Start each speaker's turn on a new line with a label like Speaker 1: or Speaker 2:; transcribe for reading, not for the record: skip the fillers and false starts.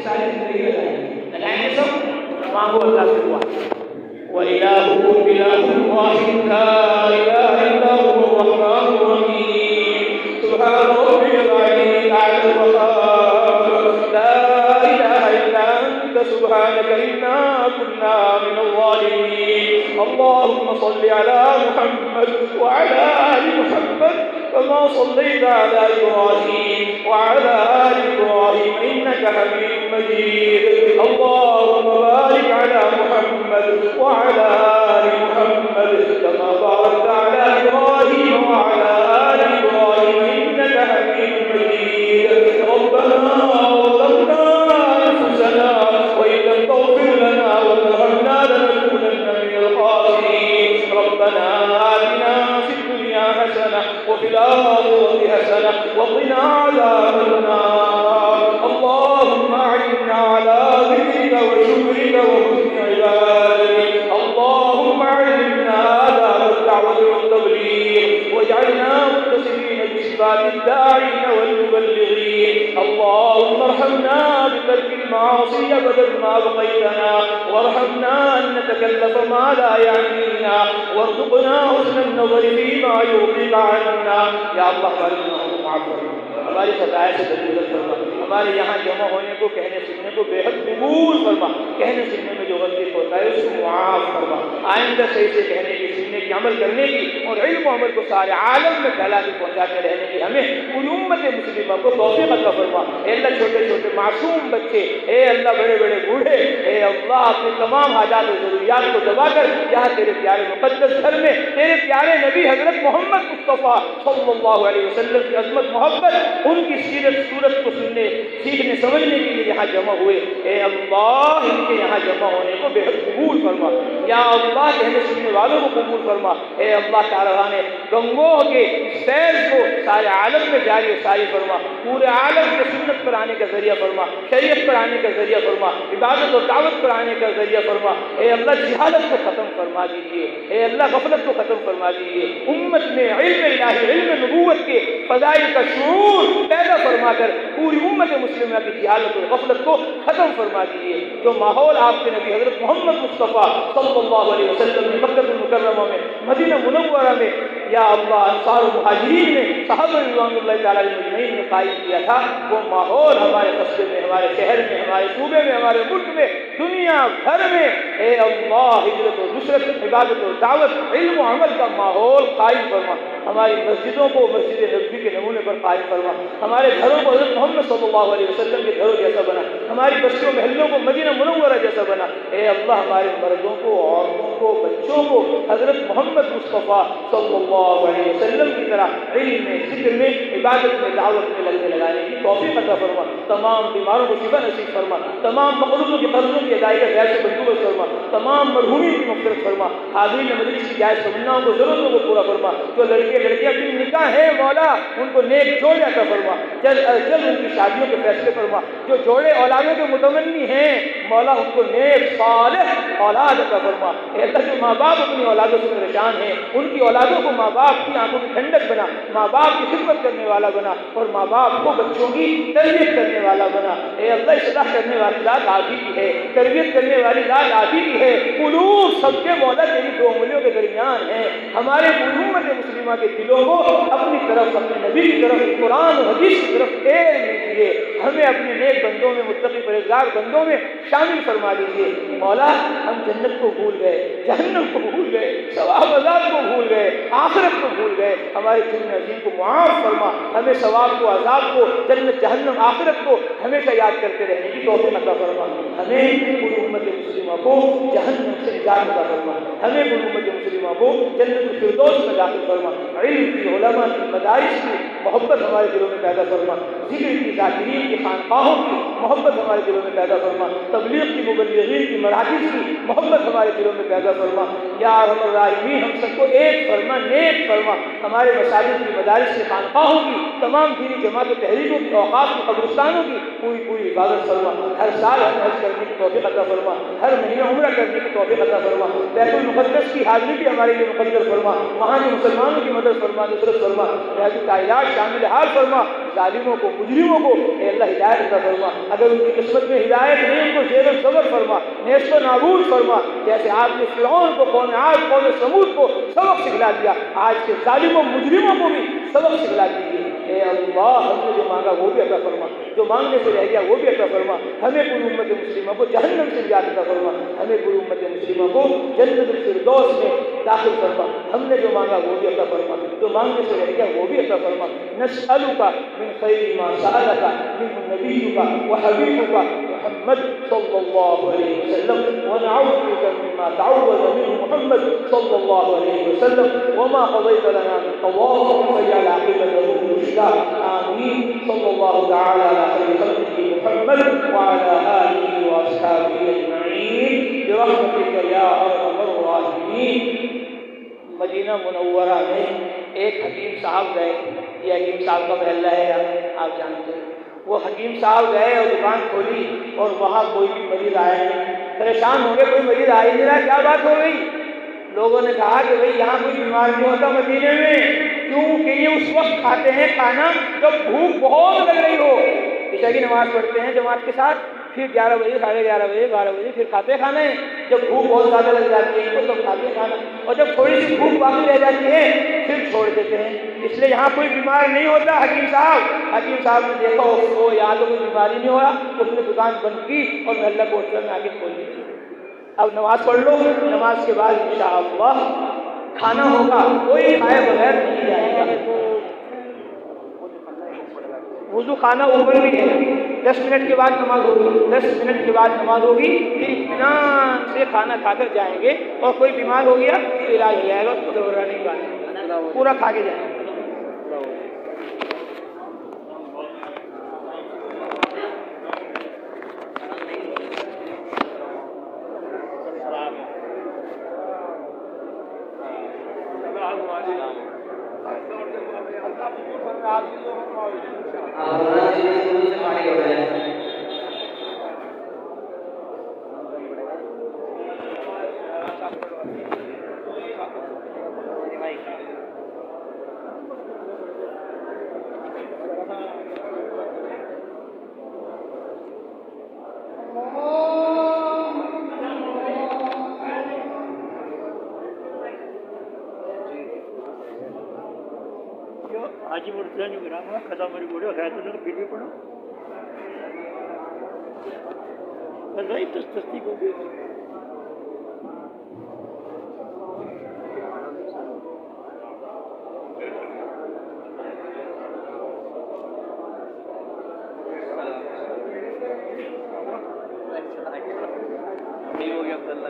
Speaker 1: ساری زندگی لگائیں گے سب، مانگو اللہ سے دعا۔ وَإِلَٰهُكُمْ إِلَٰهٌ وَاحِدٌ لَا إِلَٰهَ إِلَّا هُوَ الرَّحْمَٰنُ الرَّحِيمُ سُبْحَانَ رَبِّيَ الْعَلِيِّ الْأَعْلَى الْوَهَّابُ لَا إِلَٰهَ إِلَّا أَنتَ سُبْحَانَكَ إِنَّا كُنَّا مِنَ الظَّالِمِينَ اللهم صل على محمد وعلى آل محمد كما صليت على إبراهيم وعلى آل إبراهيم إنك حميد مجيد اللهم بارك على محمد وعلى آل محمد كما باركت على إبراهيم وعلى آل إبراهيم إنك حميد مجيد ربنا ظلمنا أنفسنا وإن لم تغفر لنا وترحمنا لنكونن من الخاسرين ربنا آتنا في الدنيا حسنة وفي الآخرة حسنة وقنا عذاب النار اللهم أعنا على ذكرك وشكرك وحسن عبادتك اللهم علمنا آداب الدعوة والتبليغ واجعلنا متصلين بصفات الداعين والمبلغين اللهم ارحمنا بترك المعاصي أبدا ما بقيتنا وارحمنا أن نتكلف ما لا يعنينا وارزقنا حسن النظر فيما يرضيك عنا یا اللہ ہماری گناہوں کو معاف فرما، ہماری خطائیں سے درگزر فرما، ہمارے یہاں جمع ہونے کو کہنے سننے کو بے حد قبول فرما، کہنے سننے میں جو غلطی ہوتا ہے اس کو معاف فرما، آئندہ صحیح سے کہنے کی سننے کی عمل کرنے کی اور علم و عمل کو سارے عالم میں پھیلا کے پہنچاتے رہنے کی ہمیں پوری امت مسلمہ کو توفیق عطا فرما۔ اے اللہ چھوٹے چھوٹے معصوم بچے، اے اللہ بڑے بڑے بوڑھے، اے اللہ اپنے تمام حاجات و ضروریات کو دبا کر یہاں تیرے پیارے مقدس گھر میں تیرے پیارے نبی حضرت محمد مصطفیٰ صلی اللہ علیہ وسلم کی عظمت محبت ان کی سیرت صورت کو سننے سیکھنے سمجھنے کے لیے یہاں جمع ہوئے، اے اللہ ان کے یہاں جمع ہونے کو بے حد قبول فرما، یا اللہ کہنے سننے والوں کو قبول فرما، اے اللہ تعالیٰ نے گنگوہ کے سیر کو سارے عالم میں جاری و ساری فرما، پورے عالم کے سنت پر آنے کا ذریعہ فرما، شریعت پر آنے کا ذریعہ فرما، عبادت اور دعوت پر آنے کا ذریعہ فرما، اے اللہ جہالت کو ختم فرما دیجیے، اے اللہ غفلت کو ختم فرما دیجیے، امت میں علم الہی علم نبوت کے فضائل کا شعور پیدا فرما کر پوری امت مسلمہ کی جہالت اور غفلت کو ختم فرما دیجیے۔ جو ماحول آپ کے نبی حضرت محمد مصطفیٰ صلی اللہ علیہ وسلم نے مکہ المکرمہ میں مدینہ منورہ میں یا اللہ انصار و مہاجرین نے صحابہ رضوان اللہ تعالیٰ مجمعین نے قائم کیا تھا، وہ ماحول ہمارے قصبے میں، ہمارے شہر میں، ہمارے صوبے میں، ہمارے ملک میں، دنیا بھر میں اے اللہ ہجرت و نصرت، عبادت و دعوت، علم و عمل کا ماحول قائم فرما، ہماری مسجدوں کو مسجد نبوی کے نمونے پر قائم فرما، ہمارے گھروں کو حضرت محمد صلی اللہ علیہ وسلم کے گھروں جیسا بنا، ہماری بستیوں محلوں کو مدینہ منورہ جیسا بنا، اے اللہ ہمارے مردوں کو، عورتوں کو، بچوں کو حضرت محمد مصطفیٰ صلی اللہ علیہ وسلم کی طرح علم میں، ذکر میں، عبادت میں، دعوت میں لگنے لگانے کی توفیق عطا فرما، تمام بیماروں کو شفا نصیب فرما، تمام مقروضوں کے قرضوں کی ادائیگی غیر سے بندوبست فرما، تمام مرحومین کی مغفرت فرما، حاضرین مجلس کی جائز تمناؤں کو ضرورتوں کو پورا فرما، جو لڑکے لڑکیاں جن نکاح ہے مولا ان کو نیک جوڑے عطا فرما، جلد از جلد ان کی شادیوں کے فیصلے فرما، جو جوڑے اولادوں کے متمنی ہیں مولا ان کو نیک صالح اولاد عطا فرما، اے اللہ جو ماں باپ اپنی اولادوں سے پریشان ہیں ان کی اولادوں کو ماں باپ کی آنکھوں کی ٹھنڈک بنا، ماں باپ کی خدمت کرنے والا بنا اور ماں باپ کو بچوں کی تربیت کرنے والا بنا، اے اللہ اصلاح کرنے والی ذات آپ ہی کی ہے، تربیت کرنے والی ذات آپ ہی کی ہے، قلوب سب کے مولا تیری دو انگلیوں کے درمیان ہیں، ہمارے امت مسلمہ کے دلوں کو اپنی طرف، اپنے نبی کی طرف، قرآن و حدیث کی طرف پھیر لیجیے، ہمیں اپنے نیک بندوں میں، متقی پرہیزگار بندوں میں شامل فرما دیجیے، مولا ہم جنت کو بھول گئے، جہنم کو بھول گئے، ثواب عذاب کو بھول گئے، آخرت کو بھول گئے، ہمارے جن عظیم کو معاف فرما، ہمیں ثواب کو، عذاب کو، جنت جہنم آخرت کو ہمیشہ یاد کرتے رہنے کی توفیق عطا فرما، ہمیں پوری امت مسلمہ کو جہنم سے نجات عطا فرما، ہمیں پوری امت مسلمہ کو جنت الفردوس میں داخل فرما، علم کی، علماء کی، مدارس کی محبت ہمارے دلوں میں پیدا فرما، ذکر کی، ذاکرین کی، خانقاہوں کی محبت ہمارے دلوں میں پیدا فرما، تبلیغ کی، مبلغین کی، مراکز کی محبت ہمارے دلوں میں پیدا فرما، یا ارحم الراحمین ہم سب کو ایک فرما، نیک فرما، ہمارے مساجد کی، مدارس کی، خانقاہوں کی، تمام دینی جماعت و تحریکوں کی، اوقاف کی، قبرستانوں کی پوری حفاظت فرما، ہر سال ہمیں حج کرنے کی توفیق عطا فرما، ہر مہینہ عمرہ کرنے کی توفیق عطا فرما، بیت المقدس کی حاضری بھی ہمارے لیے مقدر فرما، وہاں کے مسلمانوں کی مدد فرما، نصرت فرما، رحمت کائنات شامل حال فرما، ظالموں کو مجرموں کو اے اللہ ہدایت عطا فرما، اگر ان کی قسمت میں ہدایت نہیں ان کو زیر و زبر فرما، نیست و نابود فرما، جیسے آپ نے فرعون کو، قوم عاد، قوم ثمود کو سبق سکھلا دیا، آج کے ظالموں مجرموں کو بھی سبق سکھلا دیجیے اے اللہ۔ ہم نے جو مانگا وہ بھی عطا فرما، جو مانگنے سے رہ گیا وہ بھی عطا فرما، ہمیں پوری امت مسلمہ کو جہنم سے نجات عطا فرما، ہمیں پوری امت مسلمہ کو جنت الفردوس میں داخل فرما، ہم نے جو مانگا وہ بھی عطا فرما، جو مانگنے سے رہ گیا وہ بھی عطا فرما۔ نسألک من خیر ما سألک منه نبیک وحبیبک محمد صلی اللہ علیہ وسلم، ونعوذ بک مما تعوذ منه محمد صلی اللہ علیہ وسلم، وما قضیت لنا من قضاء فاجعل عاقبته رشدا، آمین۔ صلی اللہ تعالی علی خیر خلقہ محمد وعلى آلہ واصحابہ اجمعین برحمتک یا ارحم الراحمین۔ مدینہ منورہ میں ایک حکیم صاحب گئے، یہ حکیم صاحب کا محلہ ہے آپ جانتے ہیں، وہ حکیم صاحب گئے اور دکان کھولی اور وہاں کوئی بھی مریض آیا نہیں، پریشان ہو گئے، کوئی مریض آ ہی نہیں رہا، کیا بات ہو گئی؟ لوگوں نے کہا کہ بھئی یہاں کوئی بیمار نہیں ہوتا مدینے میں، کیونکہ یہ اس وقت کھاتے ہیں کھانا جب بھوک بہت لگ رہی ہو، عشاء کی نماز پڑھتے ہیں جماعت کے ساتھ، پھر 11 بجے 11:30 بجے 12 بجے پھر کھاتے کھانا ہے، جب بھوک بہت زیادہ لگ جاتی ہے ان کو تب کھاتے کھانا، اور جب تھوڑی سی بھوک باقی رہ جاتی ہے پھر چھوڑ دیتے ہیں، اس لیے یہاں کوئی بیمار نہیں ہوتا۔ حکیم صاحب نے دیکھا وہ یہاں تو کوئی بیماری نہیں ہو رہا، اس نے دکان بند کی اور محلہ کوٹر میں آ کے کھول دی، اب نماز پڑھ لو، نماز کے بعد انشاءاللہ کھانا ہوگا، کوئی کھائے بغیر نہیں جائے گا۔ وضو خانہ اوپر بھی ہے، 10 منٹ کے بعد نماز ہوگی، 10 منٹ کے بعد نماز ہوگی، پھر اطمینان سے کھانا کھا کر جائیں گے، اور کوئی بیمار ہو گیا تو علاج ہو جائے گا، اس کو گھبرانے کی بات نہیں، پورا کھا کے جائیں گے۔
Speaker 2: حاجی مرتضیٰ جو گرام ہے خدا مری بوڑھے خیر تو نے پھر بھی پڑھو بھائی تصدیق ہو گئی ہو گیا عبداللہ